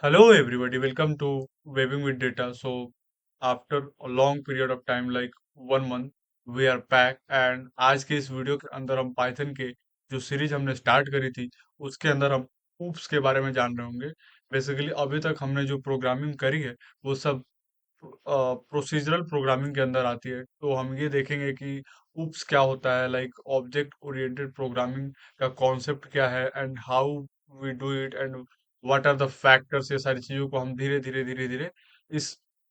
Hello, everybody. Welcome to Waving with Data. So, after a long period of time, like 1 month, we are back. And आज के इस video के अंदर हम Python के जो सीरीज हमने स्टार्ट करी थी, उसके अंदर हम ऊप्स के बारे में जान रहे होंगे। बेसिकली अभी तक हमने जो प्रोग्रामिंग करी है, वो सब प्रोसीजरल प्रोग्रामिंग के अंदर आती है। तो हम ये देखेंगे कि ऊप्स क्या होता है, लाइक ऑब्जेक्ट ओरिएंटेड प्रोग्रामिंग का कॉन्सेप्ट क्या है and how we do it and what are the factors. ये सारी चीजों को हम धीरे धीरे धीरे धीरे इस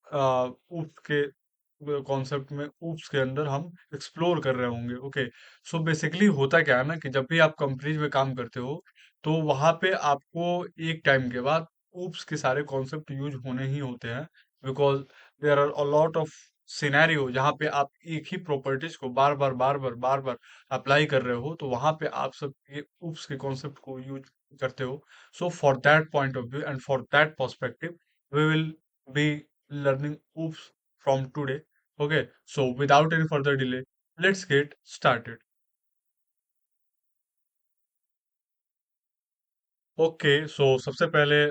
ऊप्स के कॉन्सेप्ट में ऊप्स के अंदर हम एक्सप्लोर कर रहे होंगे। ओके, सो बेसिकली होता क्या है ना कि जब भी आप कंपनीज में काम करते हो, तो वहां पे आपको एक टाइम के बाद ऊप्स के सारे कॉन्सेप्ट यूज होने ही होते हैं, because there are a lot of scenario जहाँ पे आप एक ही प्रॉपर्टीज को बार बार अप्लाई कर रहे हो, तो वहां पे आप सब ये उप्स के कॉन्सेप्ट को यूज करते हो। So for that point of view and for that perspective we will be learning OOPs from today. Okay, so without any further delay, let's get started. Okay, so सबसे पहले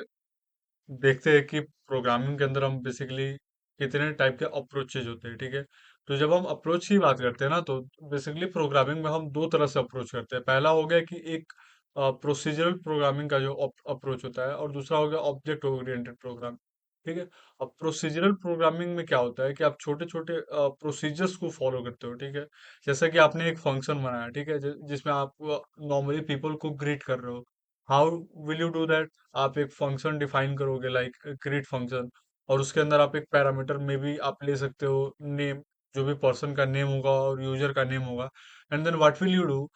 देखते हैं कि प्रोग्रामिंग के अंदर हम बेसिकली कितने टाइप के अप्रोचेज होते हैं। ठीक है, तो जब हम अप्रोच की बात करते हैं ना, तो बेसिकली प्रोग्रामिंग में हम दो तरह से अप्रोच करते हैं। पहला हो गया कि एक प्रोसीजरल प्रोग्रामिंग का जो अप्रोच होता है, और दूसरा हो गया ऑब्जेक्ट ओरिएंटेड प्रोग्राम। ठीक है, अब प्रोसीजरल प्रोग्रामिंग में क्या होता है कि आप छोटे छोटे प्रोसीजर्स को फॉलो करते हो। ठीक है, जैसे कि आपने एक फंक्शन बनाया, ठीक है, जिसमें आप नॉर्मली पीपल को ग्रीट कर रहे हो। How will you do that? आप एक फंक्शन डिफाइन करोगे, लाइक क्रिएट फंक्शन, और उसके अंदर आप एक पैरामीटर में भी आप ले सकते हो नेम, जो भी पर्सन का नेम होगा और यूजर का नेम होगा। And then what will you do?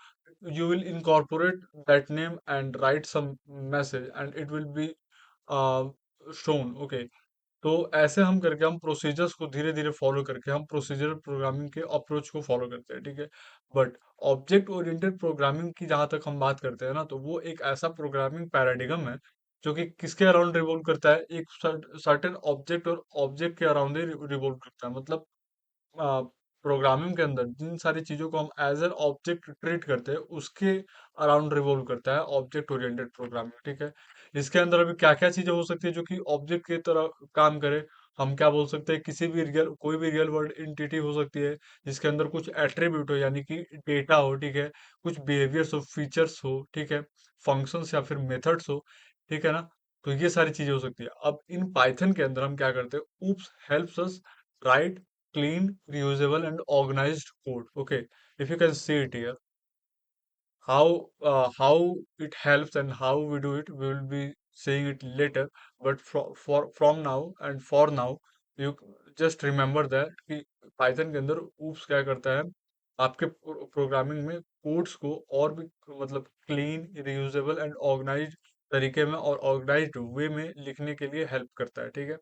you will incorporate that name and write some message and it will be uh, shown. Okay, तो ऐसे हम करके हम प्रोसीजर्स को धीरे धीरे फॉलो करके हम प्रोसीजर प्रोग्रामिंग के अप्रोच को फॉलो करते हैं। ठीक है, बट ऑब्जेक्ट ओरिएंटेड प्रोग्रामिंग की जहां तक हम बात करते हैं ना, तो वो एक ऐसा प्रोग्रामिंग पैराडिगम है जो कि किसके अराउंड रिवॉल्व करता है, एक सर्टेन ऑब्जेक्ट और ऑब्जेक्ट के अराउंड ही रिवॉल्व करता है। मतलब प्रोग्रामिंग के अंदर जिन सारी चीजों को हम एज एन ऑब्जेक्ट ट्रीट करते हैं, उसके अराउंड रिवॉल्व करता है ऑब्जेक्ट ओरिएंटेड प्रोग्रामिंग। ठीक है, इसके अंदर अभी क्या क्या चीजें हो सकती है जो कि ऑब्जेक्ट की तरह काम करे? हम क्या बोल सकते हैं, किसी भी रियल कोई भी रियल वर्ल्ड एंटिटी हो सकती है जिसके अंदर कुछ एट्रीब्यूट हो, यानी कि डेटा हो। ठीक है, कुछ बिहेवियर्स हो, फीचर्स हो। ठीक है, फंक्शंस या फिर मेथड्स हो। ठीक है ना, तो ये सारी चीजें हो सकती है। अब इन पाइथन के अंदर हम क्या करते हैं, oops helps us right clean, reusable, and organized code. Okay, if you can see it here, how it helps and how we do it, we will be seeing it later. But from now and for now, you just remember that कि Python के अंदर oops क्या करता है, आपके programming में codes को और भी मतलब क्लीन, रियूजेबल एंड ऑर्गेनाइज्ड तरीके में और ऑर्गेनाइज्ड वे में लिखने के लिए हेल्प करता है। ठीक है,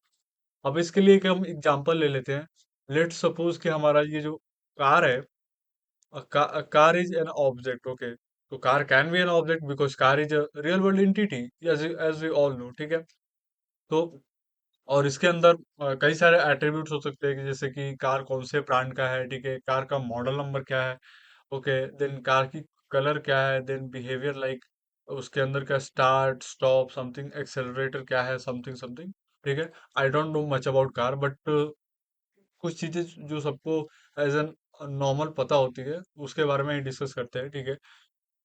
अब इसके लिए एक हम एग्जांपल ले लेते हैं। लेट्स सपोज कि हमारा ये जो कार है, car is an object. Okay, तो car can be an object because car is a real world entity, as we all know. ठीक है, तो और इसके अंदर कई सारे एट्रीब्यूट्स हो सकते हैं कि जैसे कि कार कौन से ब्रांड का है, ठीक है, कार का मॉडल नंबर क्या है। ओके, देन कार की कलर क्या है, देन बिहेवियर लाइक उसके अंदर का स्टार्ट स्टॉप समथिंग, एक्सेलरेटर क्या है, समथिंग समथिंग। ठीक है, आई don't no much about car, but कुछ चीजें जो सबको एज एन नॉर्मल पता होती है, उसके बारे में ही डिस्कस करते हैं। ठीक है,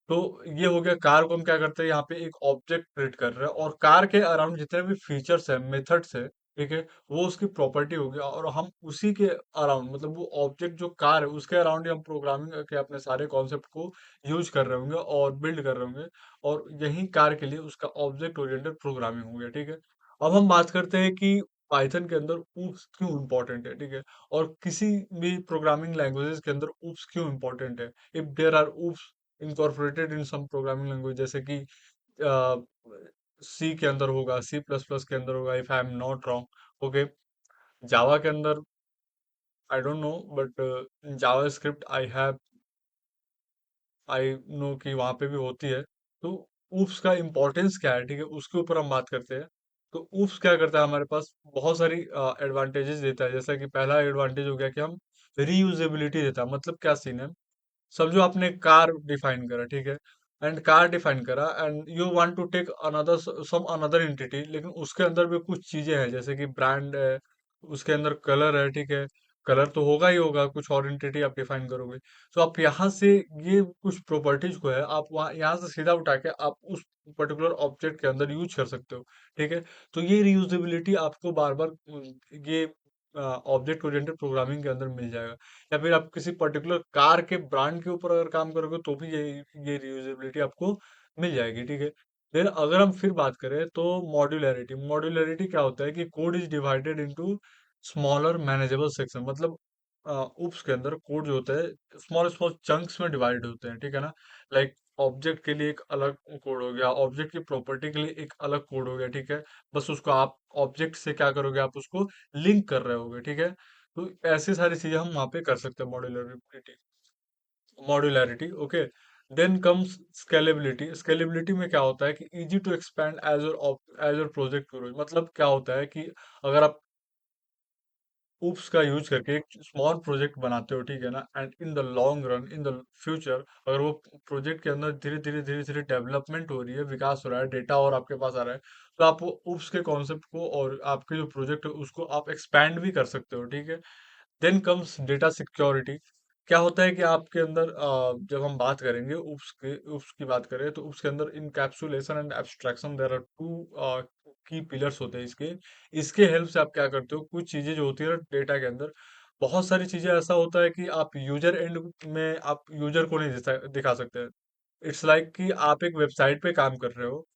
तो ये हो गया कार को हम क्या करते हैं, यहाँ पे एक ऑब्जेक्ट क्रिएट कर रहे हैं, और कार के अराउंड जितने भी फीचर्स है, मेथड्स है, ठीक है, वो उसकी प्रॉपर्टी हो गया, और हम उसी के अराउंड मतलब वो ऑब्जेक्ट जो कार है उसके अराउंड ही हम प्रोग्रामिंग करके अपने सारे कॉन्सेप्ट को यूज कर रहे होंगे और बिल्ड कर रहे होंगे, और यही कार के लिए उसका ऑब्जेक्ट ओरिएंटेड प्रोग्रामिंग हो गया। ठीक है, अब हम बात करते हैं कि पाइथन के अंदर ऊप्स क्यों इंपॉर्टेंट है। ठीक है, और किसी भी प्रोग्रामिंग लैंग्वेजेस के अंदर ऊप्स क्यों इंपॉर्टेंट है, if there are OOPs incorporated in some programming language, जैसे कि सी के अंदर होगा, सी प्लस प्लस के अंदर होगा, if I am not wrong. Okay, Java के अंदर I don't know, but JavaScript I know कि वहां पे भी होती है। तो ऊप्स का इम्पोर्टेंस क्या है, ठीक है, उसके ऊपर हम बात करते हैं। तो ऊप्स क्या करता है, हमारे पास बहुत सारी एडवांटेजेस देता है। जैसा कि पहला एडवांटेज हो गया कि हम रीयूजेबिलिटी देता है। मतलब क्या सीन है, समझो आपने कार डिफाइन करा, ठीक है, एंड कार डिफाइन करा, and you want to take another some another entity, लेकिन उसके अंदर भी कुछ चीजें हैं जैसे कि ब्रांड है, उसके अंदर कलर है, ठीक है, कलर तो होगा ही होगा, कुछ और एंटिटी आप डिफाइन करोगे। तो आप यहाँ से ये कुछ प्रॉपर्टीज को है आप वहाँ यहाँ से सीधा उठा के आप उस पर्टिकुलर ऑब्जेक्ट के अंदर यूज कर सकते हो, ठीक है। तो ये रियूजेबिलिटी आपको बार बार ये ऑब्जेक्ट ओरिएंटेड प्रोग्रामिंग के अंदर मिल जाएगा। या फिर आप किसी पर्टिकुलर कार के ब्रांड के ऊपर अगर काम करोगे तो भी ये रियूजेबिलिटी आपको मिल जाएगी, ठीक है। देन अगर हम फिर बात करें तो मॉड्यूलैरिटी, मॉड्यूलैरिटी क्या होता है कि code is divided into smaller manageable section, मतलब उप्स के अंदर कोड जो होता है स्मॉल स्मॉल चंक्स में डिवाइड होते हैं, ठीक है ना। लाइक ऑब्जेक्ट के लिए एक अलग कोड हो गया, ऑब्जेक्ट की प्रॉपर्टी के लिए एक अलग कोड हो गया, ठीक है। बस उसको आप ऑब्जेक्ट से क्या करोगे, आप उसको लिंक कर रहे होगे, ठीक है। तो ऐसी सारी चीजें हम वहां पे कर सकते हैं modularity, modularity, okay. Then comes scalability, scalability में क्या होता है कि easy to expand as your project grows, मतलब क्या होता है कि अगर आप उप्स का यूज करके एक स्मॉल प्रोजेक्ट बनाते हो, ठीक है ना, and in the long run, in the future, अगर वो प्रोजेक्ट के अंदर धीरे धीरे डेवलपमेंट हो रही है, विकास हो रहा है, डेटा और आपके पास आ रहा है, तो आप वो उप्स के कॉन्सेप्ट को और आपके जो प्रोजेक्ट है उसको आप एक्सपैंड भी कर सकते हो, ठीक है। Then comes data security. क्या होता है कि आपके अंदर जब हम बात करेंगे उप्स की बात करें तो उप्स के अंदर encapsulation and abstraction, there are two key pillars होते हैं इसके। इसके हेल्प से आप क्या करते हो, कुछ चीजें जो होती है डेटा के अंदर, बहुत सारी चीजें ऐसा होता है कि आप यूजर एंड में आप यूजर को नहीं दिखा सकते। इट्स लाइक कि आप एक वेबसाइट पे काम कर रहे हो,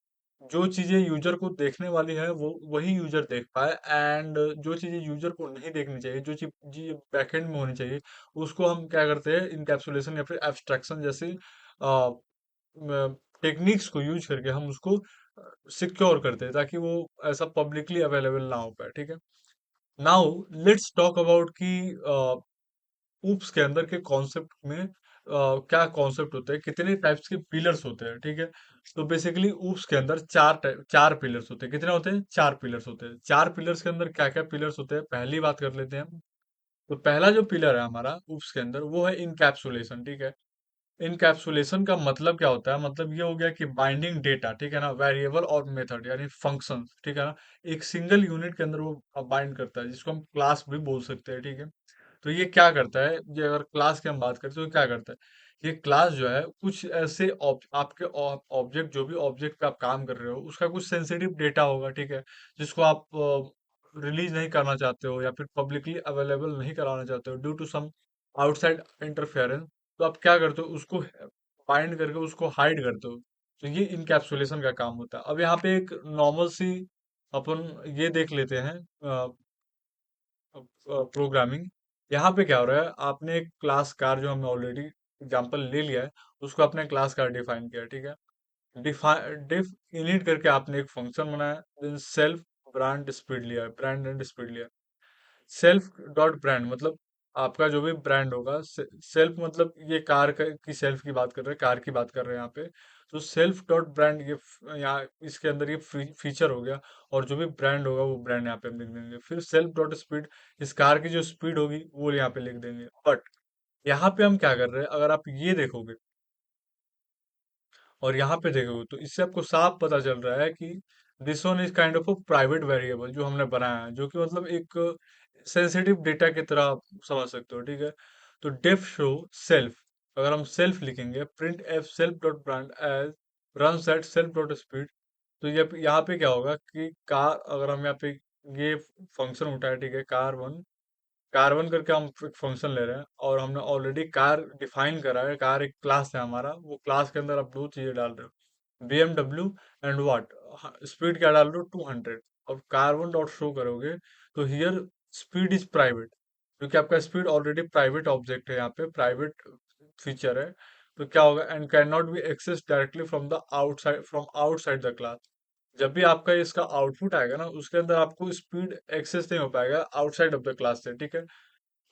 जो चीजें यूजर को देखने वाली है वो वही यूजर देख पाए, एंड जो चीजें यूजर को नहीं देखनी चाहिए, जो चीज बैकएंड में होनी चाहिए, उसको हम क्या करते हैं, इनकैप्सुलेशन या फिर एब्स्ट्रैक्शन जैसी टेक्निक्स को यूज करके हम उसको सिक्योर करते हैं, ताकि वो ऐसा पब्लिकली अवेलेबल ना हो पाए, ठीक है। नाउ लेट्स टॉक अबाउट कि ऊप्स के अंदर के कॉन्सेप्ट में क्या कॉन्सेप्ट होते हैं, कितने टाइप्स के पिलर्स होते हैं, ठीक है। तो बेसिकली ऊप्स के अंदर चार पिलर्स होते हैं। कितने होते हैं? चार पिलर्स होते हैं। चार पिलर्स के अंदर क्या क्या पिलर्स होते हैं, पहली बात कर लेते हैं हम। तो पहला जो पिलर है हमारा ऊप्स के अंदर वो है इनकैप्सुलेशन, ठीक है। इनकैप्सुलेशन का मतलब क्या होता है, मतलब ये हो गया कि बाइंडिंग डेटा, ठीक है ना, वेरिएबल और मेथड यानी फंक्शन, ठीक है ना, एक सिंगल यूनिट के अंदर वो बाइंड करता है, जिसको हम क्लास भी बोल सकते हैं, ठीक है। तो ये क्या करता है, ये अगर क्लास की हम बात करें तो ये क्या करता है, ये क्लास जो है कुछ ऐसे आपके ऑब्जेक्ट, जो भी ऑब्जेक्ट पे आप काम कर रहे हो उसका कुछ सेंसिटिव डेटा होगा, ठीक है, जिसको आप रिलीज नहीं करना चाहते हो या फिर पब्लिकली अवेलेबल नहीं कराना चाहते हो due to some outside interference. तो आप क्या करते हो, उसको बाइंड करके उसको हाइड करते हो। तो ये इनकैप्सुलेशन का काम होता है। अब यहाँ पे एक नॉर्मल सी अपन ये देख लेते हैं प्रोग्रामिंग। यहाँ पे क्या हो रहा है, आपने एक क्लास कार जो हमने ऑलरेडी एग्जांपल ले लिया है, उसको आपने क्लास कार डिफाइन किया, ठीक है। डिफ इनिट करके आपने एक फंक्शन बनाया, then self brand and speed लिया। सेल्फ डॉट ब्रांड मतलब आपका जो भी ब्रांड होगा, सेल्फ मतलब ये की सेल्फ की बात कर रहे हैं, कार की बात कर रहे हैं यहाँ पे। तो सेल्फ डॉट ब्रांड ये यहाँ इसके अंदर ये फीचर हो गया, और जो भी ब्रांड होगा वो ब्रांड यहाँ पे हम लिख देंगे। फिर सेल्फ डॉट स्पीड, इस कार की जो स्पीड होगी वो यहाँ पे लिख देंगे। बट यहाँ पे हम क्या कर रहे हैं, अगर आप ये देखोगे और यहाँ पे देखोगे तो इससे आपको साफ पता चल रहा है कि this one is kind of a private variable जो हमने बनाया है, जो कि मतलब एक सेंसिटिव डेटा की तरह आप समझ सकते हो, ठीक है। तो डेफ शो सेल्फ, अगर हम सेल्फ लिखेंगे print f self dot brand as run set self dot speed, तो ये यहाँ पे क्या होगा कि कार, अगर हम यहाँ पे ये फंक्शन उठाए, ठीक है, कार वन करके हम एक फंक्शन ले रहे हैं, और हमने ऑलरेडी कार डिफाइन करा है, कार एक क्लास है हमारा, वो क्लास के अंदर आप दो चीजें डाल रहे हो, BMW एंड व्हाट, स्पीड क्या डाल रहे हो, 200। और कार1 डॉट शो करोगे तो हियर स्पीड इज प्राइवेट, क्योंकि आपका स्पीड ऑलरेडी प्राइवेट ऑब्जेक्ट है, यहाँ पे प्राइवेट फीचर है। तो क्या होगा, and can not be access directly from outside the class. जब भी आपका इसका आउटपुट आएगा ना, उसके अंदर आपको स्पीड एक्सेस नहीं हो पाएगा आउटसाइड ऑफ द क्लास से, ठीक है।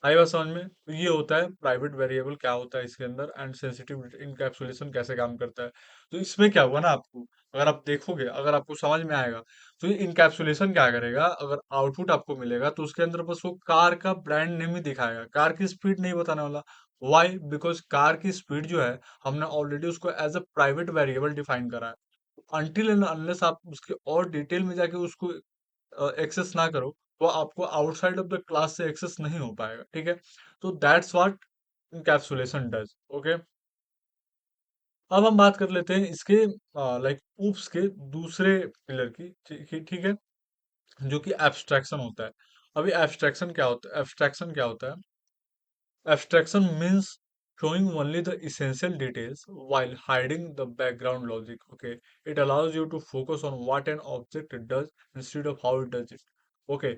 आई बात समझ में? तो ये होता है प्राइवेट वेरिएबल क्या होता है इसके अंदर, एंड सेंसिटिव इनकैप्सुलेशन कैसे काम करता है। तो इसमें क्या हुआ ना, आपको अगर आप देखोगे, अगर आपको समझ में आएगा, तो ये इनकैप्सुलेशन क्या करेगा, अगर आउटपुट आपको मिलेगा तो उसके अंदर बस वो कार का ब्रांड नेम ही दिखाएगा, कार की स्पीड नहीं बताने वाला। वाई? बिकॉज कार की स्पीड जो है हमने ऑलरेडी उसको as a private variable define करा है। अनटिल एंड अनलेस आप उसके और डिटेल में जाके उसको एक्सेस ना करो, तो आपको आउटसाइड ऑफ द क्लास से एक्सेस नहीं हो पाएगा, ठीक है। तो that's what encapsulation does. Okay, अब हम बात कर लेते हैं इसके लाइक ऊप्स के दूसरे पिलर की, ठीक है, जो कि एब्स्ट्रैक्शन होता है। अभी एब्स्ट्रैक्शन क्या होता है? एब्स्ट्रैक्शन क्या होता है? Abstraction means showing only the essential details while hiding the background logic. Okay, it allows you to focus on what an object does instead of how it does it. Okay,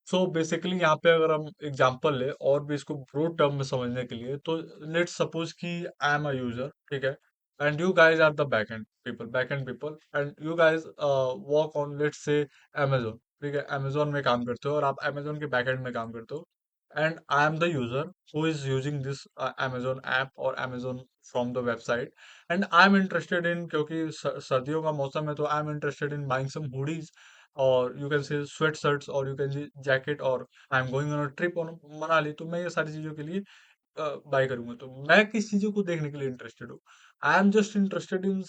so basically यहाँ पे अगर हम example ले और भी इसको broad term में समझने के लिए, तो लेट्स सपोज कि आई एम अ यूजर, ठीक है, and you guys are the back end people and you guys work on let's say Amazon, ठीक है, Amazon में काम करते हो और आप Amazon के बैक एंड में काम करते हो, and I am the user who is using this Amazon app और Amazon from the website, and I am interested in, क्योंकि सर्दियों का मौसम है, तो I am interested in buying some hoodies और you can say sweatshirts और you can see jacket, और I am going on a trip on Manali, तो मैं ये सारी चीजों के लिए बाय करूंगा। तो मैं किस चीजों को देखने के लिए इंटरेस्टेड हूँ? I am just interested in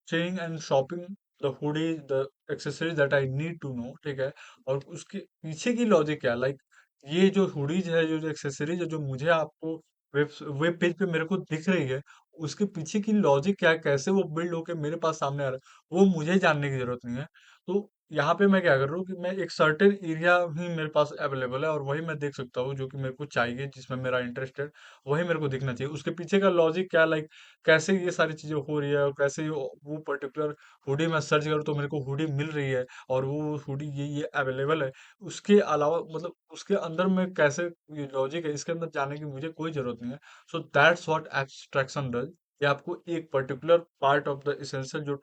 seeing and shopping the hoodie, the accessories that I need to know, ठीक है। और उसके पीछे की लॉजिक क्या, लाइक ये जो हुडीज है, जो जो एक्सेसरीज है, जो मुझे आपको वेब वेब पेज पे मेरे को दिख रही है, उसके पीछे की लॉजिक क्या है, कैसे वो बिल्ड होके मेरे पास सामने आ रहा है, वो मुझे जानने की जरूरत नहीं है। तो यहाँ पे मैं क्या कर रहा हूँ कि मैं एक सर्टेन एरिया ही मेरे पास अवेलेबल है और वही मैं देख सकता हूँ जो कि मेरे को चाहिए, जिसमें मेरा इंटरेस्ट है, वही मेरे को दिखना चाहिए। उसके पीछे का लॉजिक क्या, लाइक कैसे ये सारी चीजें हो रही है और कैसे वो पर्टिकुलर हुडी मैं सर्च करूँ तो मेरे को हुडी मिल रही है और वो हुडी ये अवेलेबल है। उसके अलावा मतलब उसके अंदर में कैसे ये लॉजिक है, इसके अंदर जाने की मुझे कोई जरूरत नहीं है। So that's what abstraction does. ये आपको एक particular part of the essential जो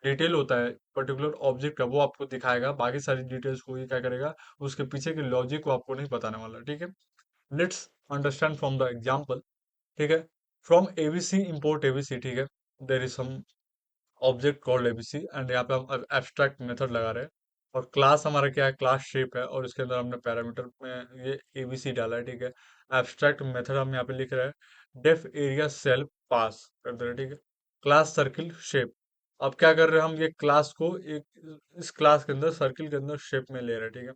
डिटेल होता है पर्टिकुलर ऑब्जेक्ट का, वो आपको दिखाएगा, बाकी सारी डिटेल्स को ये क्या करेगा, उसके पीछे के लॉजिक को आपको नहीं बताने वाला, ठीक है। Let's understand from the example, ठीक है। फ्रॉम एबीसी इंपोर्ट एबीसी, ठीक है, there is some object called ABC and यहाँ पे हम एब्स्ट्रैक्ट मेथड लगा रहे हैं, और क्लास हमारा क्या है, क्लास शेप है, और इसके अंदर हमने पैरामीटर में ये एबीसी डाला है, ठीक है। एब्स्ट्रैक्ट मेथड हम यहाँ पे लिख रहे हैं, डेफ एरिया सेल्फ पास कर दे रहे हैं, ठीक है। क्लास सर्किल शेप, अब क्या कर रहे हैं, हम ये क्लास को एक इस क्लास के अंदर सर्किल के अंदर शेप में ले रहे हैं, ठीक है।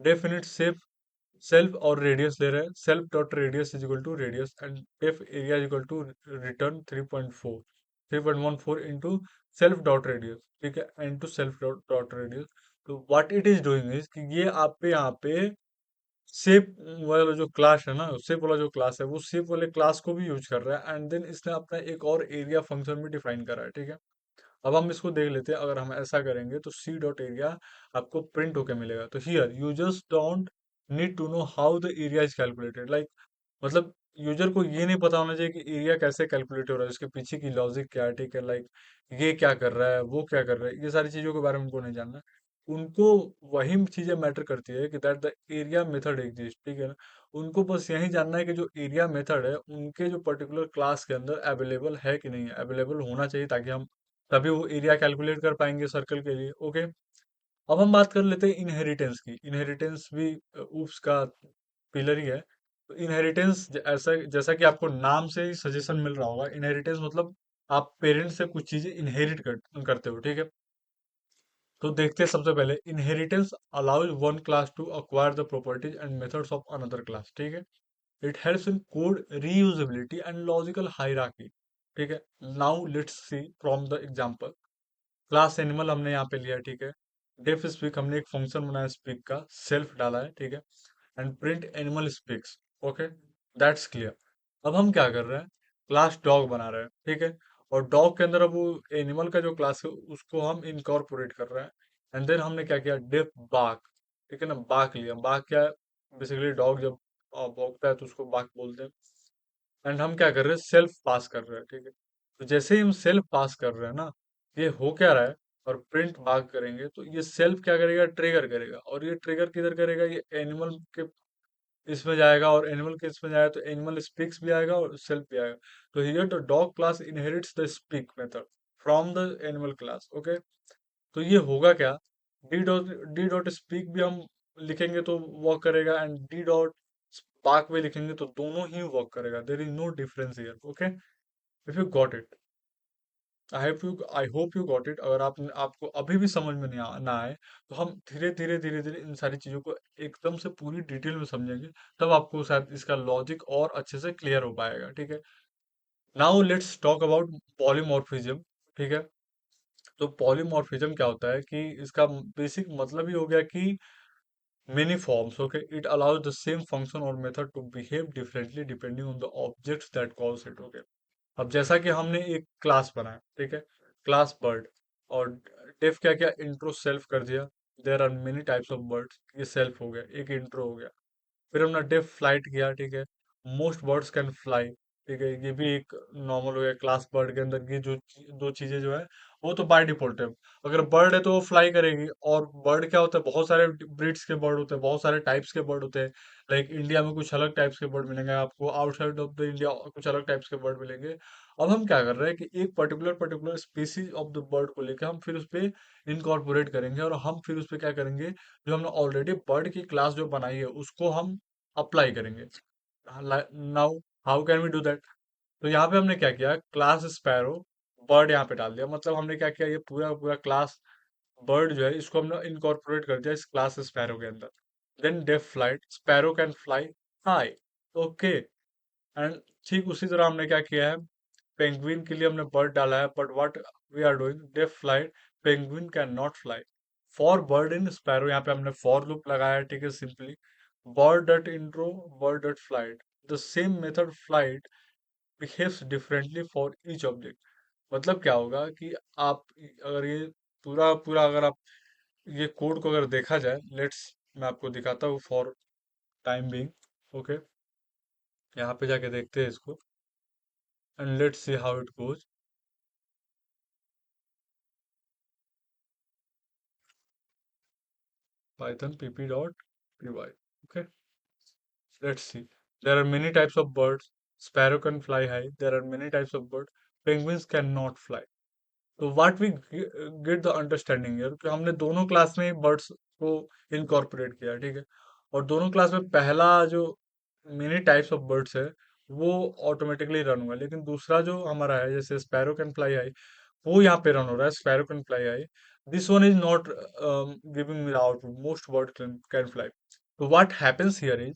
डेफिनिट शेप सेल्फ और रेडियस ले रहे हैं, self dot radius is equal to radius and def area is equal to return 3.14 into self dot radius, ठीक है, इंटू सेल्फ डॉट रेडियस। तो what it is doing is कि ये आप पे यहाँ पे शेप वाला जो क्लास है ना, शेप वाला जो क्लास है, वो शेप वाले क्लास को भी यूज कर रहा है, एंड देन इसने अपना एक और एरिया फंक्शन भी डिफाइन करा है, ठीक है। अब हम इसको देख लेते हैं, अगर हम ऐसा करेंगे तो सी डॉट एरिया आपको प्रिंट होके मिलेगा। तो here users don't need to know how the area is calculated, like मतलब यूजर को ये नहीं पता होना चाहिए कि एरिया कैसे कैलकुलेट हो रहा है, इसके पीछे की लॉजिक क्या है, ठीक है, लाइक ये क्या कर रहा है, वो क्या कर रहा है, ये सारी चीजों के बारे में उनको नहीं जानना। उनको वही चीजें मैटर करती है कि that the area method exist, ठीक है ना। उनको बस यही जानना है कि जो एरिया मेथड है उनके जो पर्टिकुलर क्लास के अंदर अवेलेबल है कि नहीं है, अवेलेबल होना चाहिए, ताकि हम तभी वो एरिया कैलकुलेट कर पाएंगे सर्कल के लिए। ओके, अब हम बात कर लेते हैं इनहेरिटेंस की। इनहेरिटेंस भी ऊप्स का पिलर ही है। तो इनहेरिटेंस ऐसा जैसा कि आपको नाम से ही सजेशन मिल रहा होगा, इनहेरिटेंस मतलब आप पेरेंट्स से कुछ चीजें करते हो, ठीक है। तो देखते हैं सबसे पहले, inheritance allows one class to acquire the properties and methods of another class, ठीक है। It helps in code reusability and logical hierarchy, ठीक है। Now let's see from the example. Class animal हमने यहाँ पे लिया है, ठीक है। डेफ स्पीक हमने एक फंक्शन बनाया स्पीक का, सेल्फ डाला है, ठीक है, and print animal speaks. Okay, that's clear. अब हम क्या कर रहे हैं, क्लास डॉग बना रहे हैं, ठीक है, और डॉग के अंदर अब वो एनिमल का जो क्लास है उसको हम इनकॉर्पोरेट कर रहे हैं, एंड देन हमने क्या किया, डेफ बाक, ठीक है ना, बाक लिया। बाक क्या है, बेसिकली डॉग जब भौंकता है तो उसको बाक बोलते हैं। एंड हम क्या कर रहे हैं, सेल्फ पास कर रहे हैं, ठीक है। तो जैसे ही हम सेल्फ पास कर रहे हैं ना, ये हो क्या रहा है, और प्रिंट भाग करेंगे तो ये सेल्फ क्या करेगा, ट्रिगर करेगा, और ये ट्रिगर किधर करेगा, ये एनिमल के इसमें जाएगा, और एनिमल के इसमें जाएगा तो एनिमल स्पीक्स भी आएगा और सेल्फ भी आएगा। तो here the dog class inherits the speak method from the animal class. Okay, तो ये होगा क्या, डी डॉट स्पीक भी हम लिखेंगे तो वर्क करेगा, and d dot spark way लिखेंगे तो दोनों ही वर्क करेगा, there is no difference here. Okay, if you got it, I hope you got it. अगर आप आपको अभी भी समझ में नहीं ना आए, तो हम धीरे धीरे धीरे धीरे इन सारी चीजों को एकदम से पूरी डिटेल में समझेंगे, तब आपको शायद इसका लॉजिक और अच्छे से क्लियर हो पाएगा, ठीक है। Now let's talk about polymorphism, ठीक है। तो पॉलीमॉर्फिज्म क्या होता है कि इसका बेसिक मतलब ही हो गया कि many forms, okay, it allows the same function और method to behave differently depending on the objects that calls it, okay. अब जैसा कि हमने एक क्लास बनाया, ठीक है, क्लास बर्ड, और डेफ क्या क्या इंट्रो सेल्फ कर दिया, there are many types of birds, ये सेल्फ हो गया, एक इंट्रो हो गया। फिर हमने डेफ फ्लाइट किया, ठीक है, मोस्ट बर्ड्स कैन फ्लाई, ठीक है, ये भी एक नॉर्मल हो गया। क्लास बर्ड के अंदर की जो दो चीजें जो है वो तो बाय डिफॉल्ट है। अगर बर्ड है तो वो फ्लाई करेगी, और बर्ड क्या होता है, बहुत सारे ब्रीड्स के बर्ड होते हैं, बहुत सारे टाइप्स के बर्ड होते हैं। लाइक इंडिया में कुछ अलग टाइप्स के बर्ड मिलेंगे आपको, आउटसाइड ऑफ द इंडिया कुछ अलग टाइप्स के बर्ड मिलेंगे। अब हम क्या कर रहे हैं कि एक particular species of the bird को लेकर हम फिर उस पे इनकॉर्पोरेट करेंगे, और हम फिर उस पे क्या करेंगे, जो हमने ऑलरेडी बर्ड की क्लास जो बनाई है उसको हम अप्लाई करेंगे। Now how can we do that? तो यहाँ पे हमने क्या किया, क्लास स्पैरो बर्ड यहाँ पे डाल दिया। मतलब हमने क्या किया, ये पूरा पूरा क्लास बर्ड जो है इसको हमने इनकॉर्पोरेट कर दिया इस क्लास स्पैरो के अंदर। Then def flight, sparrow can fly high, okay. And ठीक उसी तरह हमने क्या किया है, पेंगुइन के लिए हमने बर्ड डाला है, but what we are doing, def flight, penguin can not fly. For bird in sparrow, यहाँ पे हमने फॉर लूप लगाया है, ठीक है, simply bird dot intro, bird dot flight, the same method flight behaves differently for each object. मतलब क्या होगा कि आप अगर ये पूरा पूरा अगर आप ये कोड को अगर देखा जाए, लेट्स, मैं आपको दिखाता हूँ फॉर टाइम बीइंग, ओके। यहाँ पे जाके देखते हैं इसको, and let's see how it goes. Python pp dot py, okay, let's see. There are many types of birds. Sparrow can fly high. There are many types of birds. Penguins cannot fly. तो what we get the understanding यार, कि हमने दोनों class में birds को incorporate किया, ठीक है। और दोनों क्लास में पहला जो मेनी टाइप्स ऑफ बर्ड्स है वो ऑटोमेटिकली रन हुआ है, लेकिन दूसरा जो हमारा है जैसे स्पैरो कैन फ्लाई हाई, वो यहाँ पे रन हो रहा है, sparrow can fly high. This one is not giving me output, most bird can fly. तो व्हाट हैपेंस हियर इज,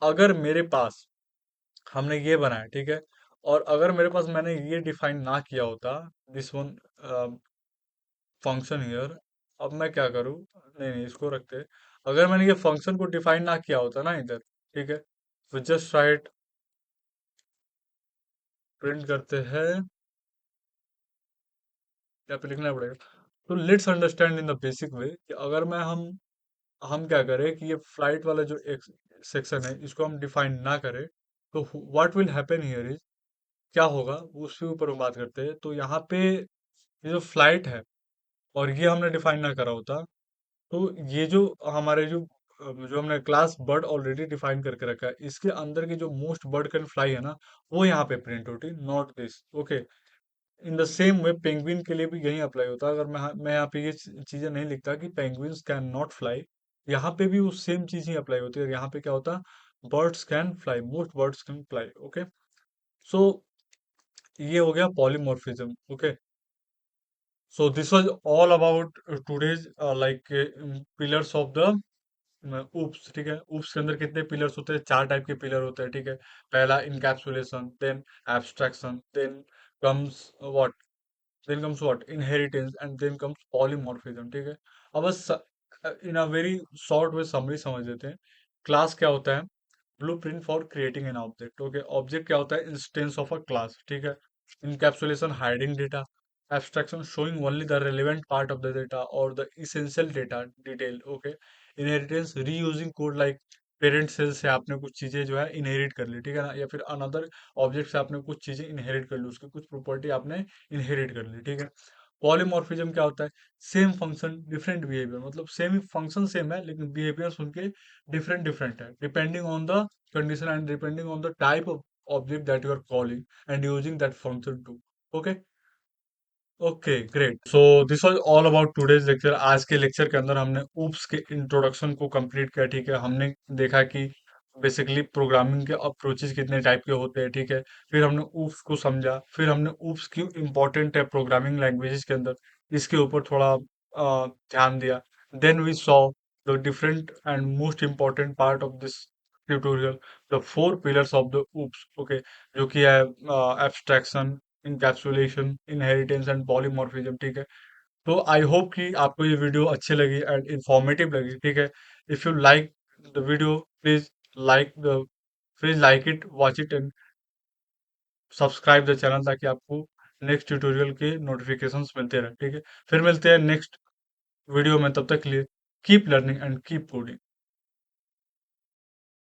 अगर मेरे पास हमने ये बनाया, ठीक है, और अगर मेरे पास मैंने ये डिफाइन ना किया होता, दिस वन फंक्शन हियर, अब मैं क्या करूँ, नहीं नहीं इसको रखते। अगर मैंने ये फंक्शन को डिफाइन ना किया होता ना इधर, ठीक है, तो जस्ट राइट, प्रिंट करते हैं, या पे लिखना पड़ेगा। तो let's understand in the basic way कि अगर मैं हम क्या करें कि ये फ्लाइट वाला जो एक सेक्शन है इसको हम डिफाइन ना करें, तो what will happen here is, क्या होगा उसके ऊपर हम बात करते हैं। तो यहाँ पे ये जो फ्लाइट है और ये हमने डिफाइन ना करा होता, तो ये जो हमारे जो हमने क्लास बर्ड ऑलरेडी डिफाइन करके रखा है, इसके अंदर की जो मोस्ट बर्ड कैन फ्लाई है ना, वो यहाँ पे प्रिंट होती, not this, okay. In the same way penguin के लिए भी यही अप्लाई होता है। अगर मैं यहाँ पे ये चीजें नहीं लिखता कि पेंगुइन्स कैन नॉट फ्लाई, यहाँ पे भी वो सेम चीज ही अप्लाई होती है, और यहाँ पे क्या होता, birds can fly, most birds can fly, okay. So ये हो गया polymorphism, okay. So this was all about today's like pillars of the OOPs, ठीक है। ऊप्स के अंदर कितने पिलर्स होते हैं, चार टाइप के पिलर होते हैं, ठीक है। पहला encapsulation, then abstraction, then comes what, then comes what inheritance, and then comes polymorphism, ठीक है। अब बस in a very short way summary समझ लेते हैं। क्लास क्या होता है, blueprint for creating an object, okay. Object क्या होता है, इंस्टेंस ऑफ अ क्लास, ठीक है। Encapsulation, hiding data. Abstraction, showing only the relevant part of the data और the essential data detail, okay. Inheritance, reusing code, like parent cell से आपने कुछ चीजें जो है इनहेरिट कर ली, ठीक है ना, या फिर अनदर ऑब्जेक्ट से आपने कुछ चीजें इनहेरिट कर ली, उसकी कुछ प्रॉपर्टी आपने इनहेरिट कर ली, ठीक है। पॉलीमॉर्फिज्म क्या होता है, सेम फंक्शन डिफरेंट बिहेवियर, मतलब सेम ही फंक्शन सेम है लेकिन बिहेवियर्स उनके डिफरेंट डिफरेंट है, depending on the condition and depending on the type of object that you are calling and using that function too, okay। Okay great, so this was all about today's lecture. आज के lecture के अंदर हमने oops के introduction को complete किया, ठीक है। हमने देखा कि बेसिकली प्रोग्रामिंग के अप्रोचेस कितने टाइप के होते हैं, ठीक है। फिर हमने ऊप्स को समझा, फिर हमने ऊप्स क्यों इम्पोर्टेंट है प्रोग्रामिंग लैंग्वेजेस के अंदर, इसके ऊपर थोड़ा ध्यान दिया। Then we saw the different and most important part of this tutorial, the four pillars of the OOPs, okay, जो कि है abstraction, encapsulation, inheritance and polymorphism, ठीक है। तो आई होप कि आपको ये वीडियो अच्छी लगी एंड इंफॉर्मेटिव लगी, ठीक है। If you like the video, please like the please like it, watch it and subscribe the channel, ताकि आपको नेक्स्ट ट्यूटोरियल के नोटिफिकेशंस मिलते रहे, ठीक है। फिर मिलते हैं नेक्स्ट वीडियो में, तब तक के लिए keep learning and keep coding.